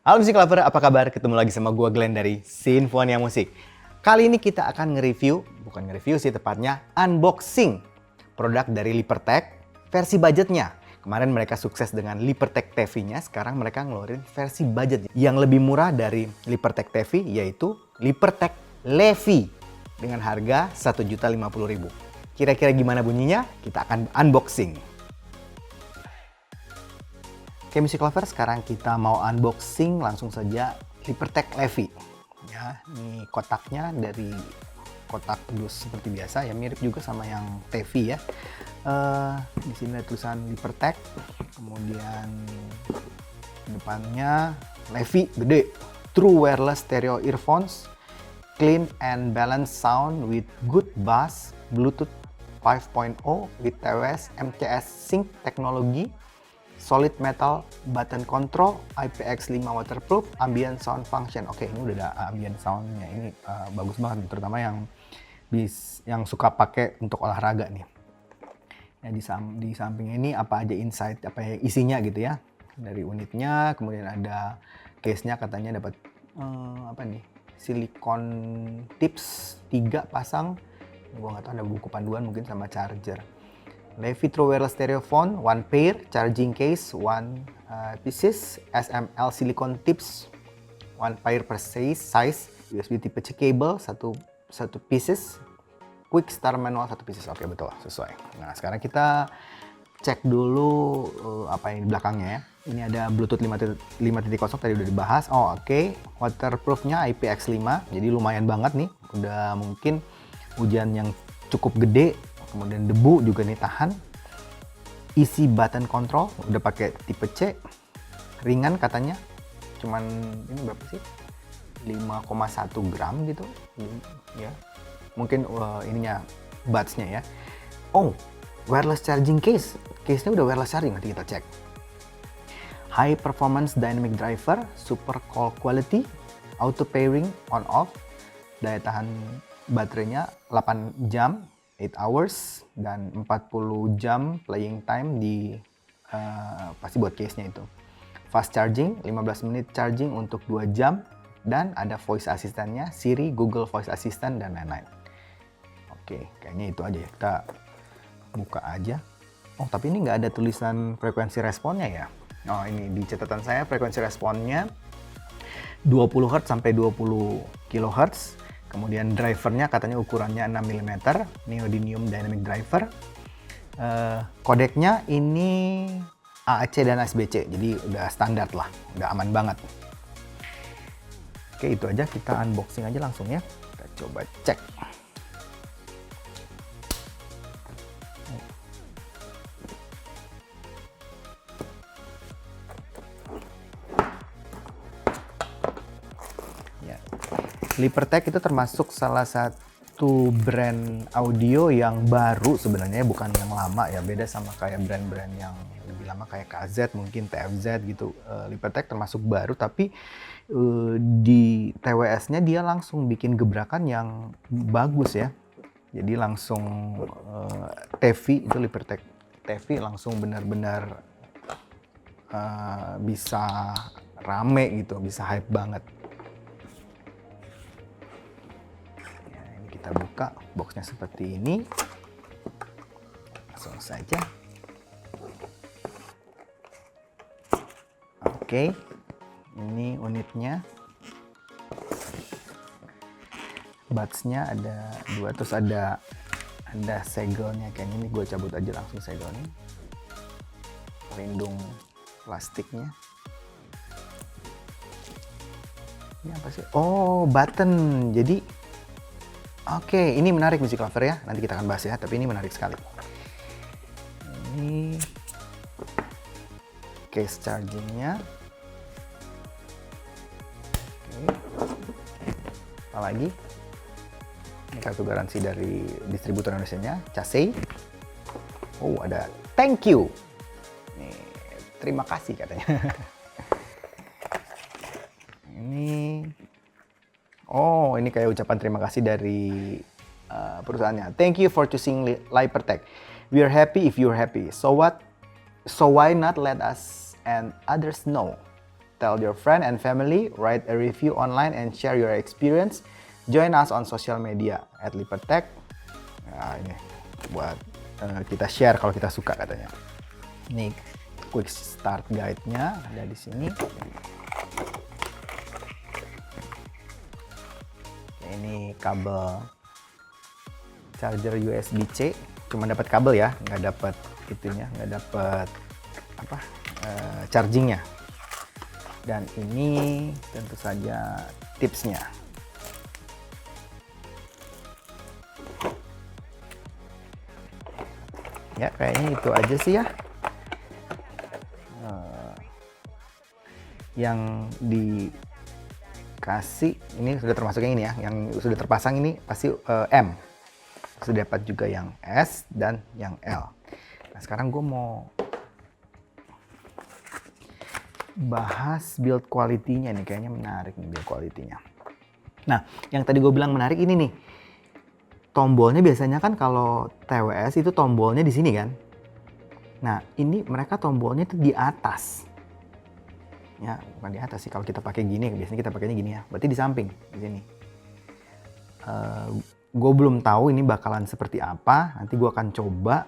Halo Music Lover, apa kabar? Ketemu lagi sama gua Glenn dari Sinfonia Musik. Kali ini kita akan bukan nge-review sih tepatnya, unboxing produk dari Lipertech versi budgetnya. Kemarin mereka sukses dengan Lipertech TV-nya, sekarang mereka ngeluarin versi budget yang lebih murah dari Lipertech TV, yaitu Lipertech Levi dengan harga Rp1.050.000. Kira-kira gimana bunyinya? Kita akan unboxing. Oke Music Lover, sekarang kita mau unboxing langsung saja Lipertech Levi. Ya, ini kotaknya dari kotak dus seperti biasa ya, mirip juga sama yang TV ya. Di sini ada tulisan Lipertech, kemudian depannya Levi gede, true wireless stereo earphones, clean and balanced sound with good bass, Bluetooth 5.0 with TWS MCS Sync technology, solid metal button control, IPX5 waterproof, ambient sound function. Oke, ini udah ada ambient soundnya. Ini bagus banget nih, terutama yang suka pakai untuk olahraga nih. Ya, di samping ini apa aja insight, apa ya isinya gitu ya. Dari unitnya, kemudian ada case-nya, katanya dapat apa nih? Silikon tips 3 pasang. Gua nggak tahu, ada buku panduan mungkin sama charger. Levi True Wireless Stereo Phone, 1 pair, charging case, 1 pieces, SML silicone tips, 1 pair per size, USB type C cable, 1 pieces, quick start manual 1 pieces. Oke, betul, sesuai. Nah, sekarang kita cek dulu apa yang di belakangnya ya. Ini ada Bluetooth 5.0 tadi udah dibahas. Oh, oke. Waterproofnya IPX5, jadi lumayan banget nih. Udah mungkin hujan yang cukup gede, kemudian debu juga nih tahan. Isi button control udah pakai tipe C, ringan katanya, cuman ini berapa sih, 5,1 gram gitu ya, mungkin ininya buds-nya ya. Oh, wireless charging case-nya udah wireless charging, nanti kita cek. High performance dynamic driver, super call quality, auto pairing on off, daya tahan baterainya 8 jam 8 hours, dan 40 jam playing time di pasti buat case-nya itu. Fast charging, 15 menit charging untuk 2 jam, dan ada voice assistant-nya, Siri, Google Voice Assistant, dan lain-lain. Oke, kayaknya itu aja ya, kita buka aja. Oh, tapi ini nggak ada tulisan frekuensi responnya ya. Oh, ini di catatan saya frekuensi responnya 20 Hz sampai 20 kHz. Kemudian drivernya katanya ukurannya 6 mm, neodymium dynamic driver. Kodeknya ini AAC dan SBC, jadi udah standar lah, udah aman banget. Oke, itu aja, kita unboxing aja langsung ya. Kita coba cek. Lipertech itu termasuk salah satu brand audio yang baru sebenarnya, bukan yang lama ya. Beda sama kayak brand-brand yang lebih lama kayak KZ, mungkin TFZ gitu. Lipertech termasuk baru, tapi di TWS-nya dia langsung bikin gebrakan yang bagus ya. Jadi langsung TV itu, Lipertech TV langsung benar-benar bisa rame gitu, bisa hype banget. Kita buka boxnya seperti ini, langsung saja. Oke, ini unitnya, buds-nya ada 2, terus ada segelnya. Kayaknya ini gue cabut aja langsung segelnya, pelindung plastiknya. Ini apa sih? Oh, button. Jadi oke, ini menarik Music Lover ya. Nanti kita akan bahas ya, tapi ini menarik sekali. Ini case chargingnya. Oke. Apa lagi? Ini kartu garansi dari distributor Indonesia-nya, Casey. Oh, ada thank you. Nih, terima kasih katanya. Oh, ini kayak ucapan terima kasih dari perusahaannya. Thank you for choosing Lipertech. We are happy if you're happy. So why not let us and others know? Tell your friend and family, write a review online and share your experience. Join us on social media @LiperTech. Nah, ini buat kita share kalau kita suka katanya. Ini quick start guide-nya ada di sini. Ini kabel charger USB-C, cuma dapat kabel ya, nggak dapat itunya, nggak dapat chargingnya. Dan ini tentu saja tipsnya. Ya kayaknya itu aja sih ya. Yang dikasih ini sudah termasuk yang ini ya, yang sudah terpasang ini pasti M. Sudah dapat juga yang S dan yang L. Nah sekarang gue mau bahas build quality-nya nih, kayaknya menarik nih build quality-nya. Nah yang tadi gue bilang menarik ini nih. Tombolnya biasanya kan kalau TWS itu tombolnya di sini kan. Nah ini mereka tombolnya itu di atas. Ya bukan di atas sih, kalau kita pakai gini biasanya kita pakainya gini ya. Berarti di samping di sini. Gue belum tahu ini bakalan seperti apa. Nanti gue akan coba.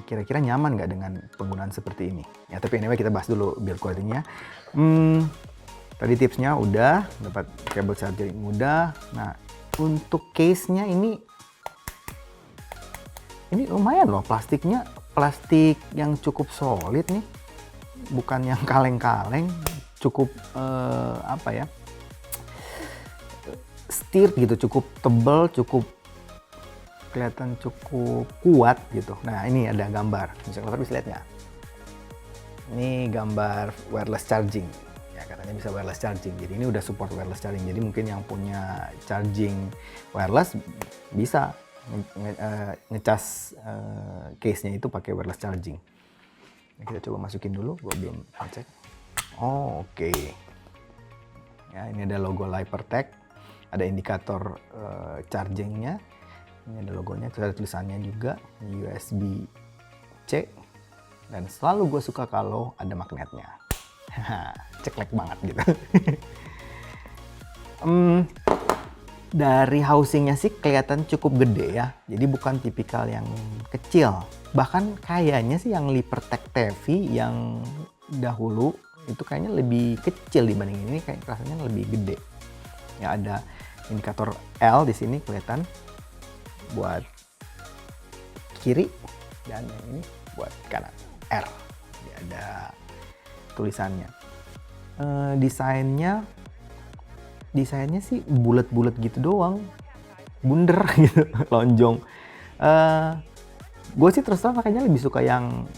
Kira-kira nyaman nggak dengan penggunaan seperti ini. Ya tapi anyway kita bahas dulu build quality-nya. Tadi tipsnya udah, dapat kabel charging udah. Nah untuk case-nya ini lumayan loh, plastiknya plastik yang cukup solid nih, bukan yang kaleng-kaleng, cukup stirred gitu, cukup tebal, cukup kelihatan cukup kuat gitu. Nah ini ada gambar, bisa lihat nggak? Ini gambar wireless charging. Ya, katanya bisa wireless charging. Jadi ini udah support wireless charging. Jadi mungkin yang punya charging wireless bisa ngecas case-nya itu pakai wireless charging. Nah, kita coba masukin dulu, gua belum cek. Oh, oke. Ya, ini ada logo LiperTech, ada indikator chargingnya. Ini ada logonya, terus ada tulisannya juga USB-C. Dan selalu gue suka kalau ada magnetnya. Ceklek banget gitu. Dari housingnya sih kelihatan cukup gede ya. Jadi bukan tipikal yang kecil. Bahkan kayaknya sih yang LiperTech TV yang dahulu itu kayaknya lebih kecil dibanding ini, kayak rasanya lebih gede. Ya ada indikator L di sini kelihatan buat kiri dan yang ini buat kanan R. Jadi ada tulisannya. Desainnya sih bulat-bulat gitu doang, bunder gitu, lonjong. Gue sih terus terang makanya lebih suka yang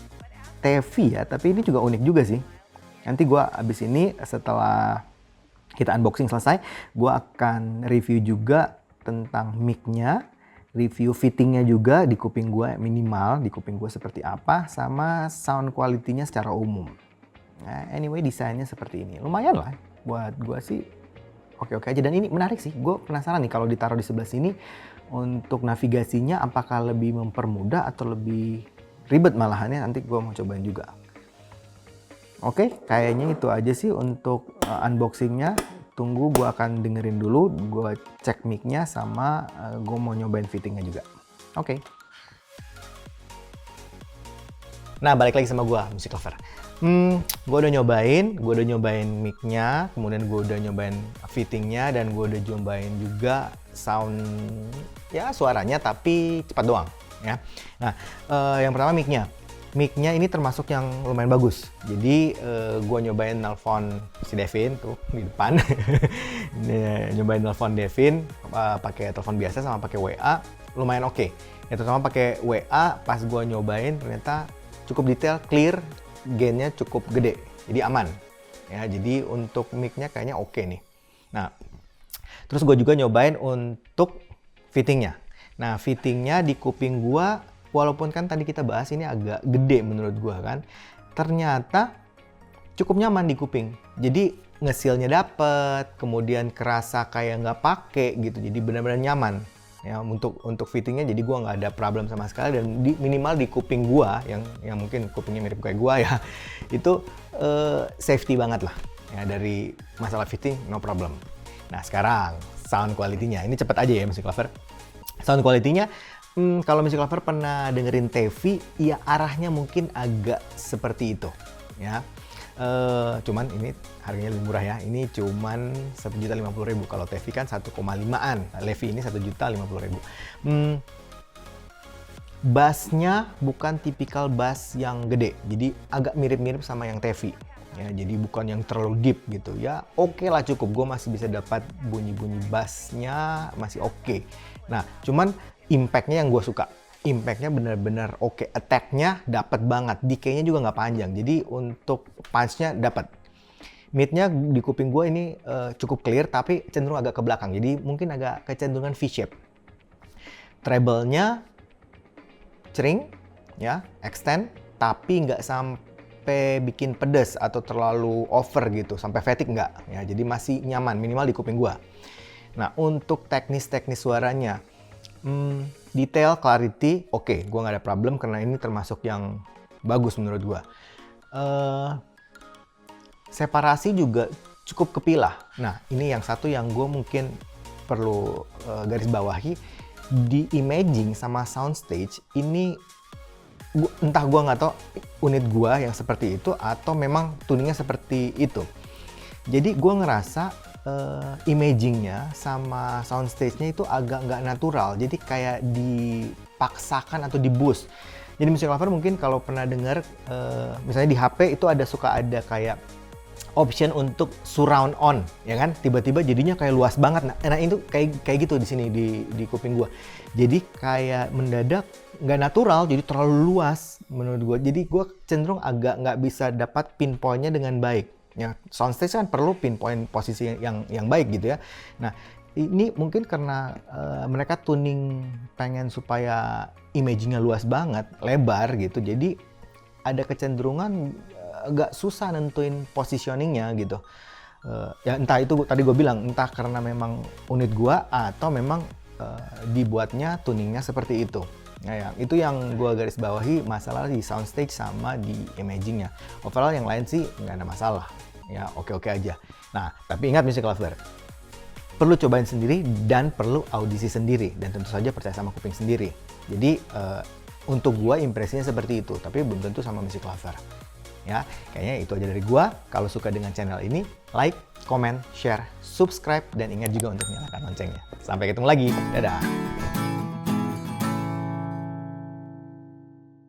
TV ya, tapi ini juga unik juga sih. Nanti gue abis ini setelah kita unboxing selesai, gue akan review juga tentang mic-nya, review fittingnya juga di kuping gue minimal, di kuping gue seperti apa, sama sound quality-nya secara umum. Nah, anyway desainnya seperti ini, lumayan lah buat gue sih oke-oke aja. Dan ini menarik sih, gue penasaran nih kalau ditaruh di sebelah sini untuk navigasinya apakah lebih mempermudah atau lebih ribet malahannya, nanti gue mau cobain juga. Oke, kayaknya itu aja sih untuk unboxingnya. Tunggu, gue akan dengerin dulu, gue cek mic-nya sama gue mau nyobain fittingnya juga. Oke. Nah, balik lagi sama gue, Music Lover. Gue udah nyobain mic-nya, kemudian gue udah nyobain fittingnya, dan gue udah nyobain juga sound, ya suaranya tapi cepat doang. Ya. Nah, yang pertama mic-nya. Mic-nya ini termasuk yang lumayan bagus. Jadi gue nyobain nelpon si Devin tuh di depan. Nyobain nelpon Devin pakai telepon biasa sama pakai WA, lumayan oke. Ya terutama pakai WA pas gue nyobain ternyata cukup detail, clear, gainnya cukup gede. Jadi aman. Ya, jadi untuk mic-nya kayaknya oke nih. Nah, terus gue juga nyobain untuk fittingnya. Nah, fittingnya di kuping gue, walaupun kan tadi kita bahas ini agak gede menurut gue kan, ternyata cukup nyaman di kuping. Jadi ngesilnya dapet, kemudian kerasa kayak nggak pakai gitu. Jadi benar-benar nyaman. ya untuk fittingnya, jadi gua nggak ada problem sama sekali, dan minimal di kuping gua yang mungkin kupingnya mirip kayak gua ya, itu safety banget lah ya, dari masalah fitting no problem. Nah sekarang sound quality-nya ini cepet aja ya Music Lover. Sound quality-nya kalau Music Lover pernah dengerin TV, ya arahnya mungkin agak seperti itu ya. Cuman ini harganya lebih murah ya. Ini cuman 1.050.000. Kalau Tevi kan 1,5-an. Levi ini 1.050.000. Bassnya bukan tipikal bass yang gede. Jadi agak mirip-mirip sama yang Tevi. Ya, jadi bukan yang terlalu deep gitu ya. Oke lah, cukup. Gue masih bisa dapat bunyi-bunyi bassnya masih oke. Nah, cuman impact-nya yang gue suka. Impact-nya benar-benar oke, attack-nya dapat banget, decay-nya juga nggak panjang, jadi untuk punch-nya dapat. Mid-nya di kuping gue ini cukup clear, tapi cenderung agak ke belakang, jadi mungkin agak kecenderungan V-shape. Treble-nya cering, ya, extend, tapi nggak sampai bikin pedes atau terlalu over gitu, sampai fatigue nggak, ya, jadi masih nyaman, minimal di kuping gue. Nah, untuk teknis-teknis suaranya, detail, clarity, oke, gue nggak ada problem karena ini termasuk yang bagus menurut gue. Separasi juga cukup kepilah. Nah, ini yang satu yang gue mungkin perlu garis bawahi, di imaging sama soundstage ini entah gue nggak tahu unit gue yang seperti itu atau memang tuningnya seperti itu. Jadi gue ngerasa imagingnya sama soundstage-nya itu agak nggak natural, jadi kayak dipaksakan atau di-boost. Jadi Music Lover mungkin kalau pernah dengar, misalnya di HP itu suka ada kayak option untuk surround on, ya kan? Tiba-tiba jadinya kayak luas banget. Nah itu kayak gitu di sini di kuping gua. Jadi kayak mendadak nggak natural, jadi terlalu luas menurut gua. Jadi gua cenderung agak nggak bisa dapat pinpoint-nya dengan baik. Ya, soundstage kan perlu pinpoint posisi yang baik gitu ya. Nah, ini mungkin karena mereka tuning pengen supaya imagingnya luas banget, lebar gitu. Jadi ada kecenderungan agak susah nentuin positioningnya gitu. Ya entah itu tadi gue bilang, entah karena memang unit gua atau memang dibuatnya tuningnya seperti itu. Ya, itu yang gue garis bawahi masalah di soundstage sama di imagingnya. Overall yang lain sih nggak ada masalah. Ya oke-oke aja. Nah, tapi ingat Music Lover, perlu cobain sendiri dan perlu audisi sendiri, dan tentu saja percaya sama kuping sendiri. Jadi untuk gua impresinya seperti itu, tapi belum tentu sama Music Lover. Ya, kayaknya itu aja dari gua. Kalau suka dengan channel ini, like, comment, share, subscribe, dan ingat juga untuk nyalakan loncengnya. Sampai ketemu lagi. Dadah.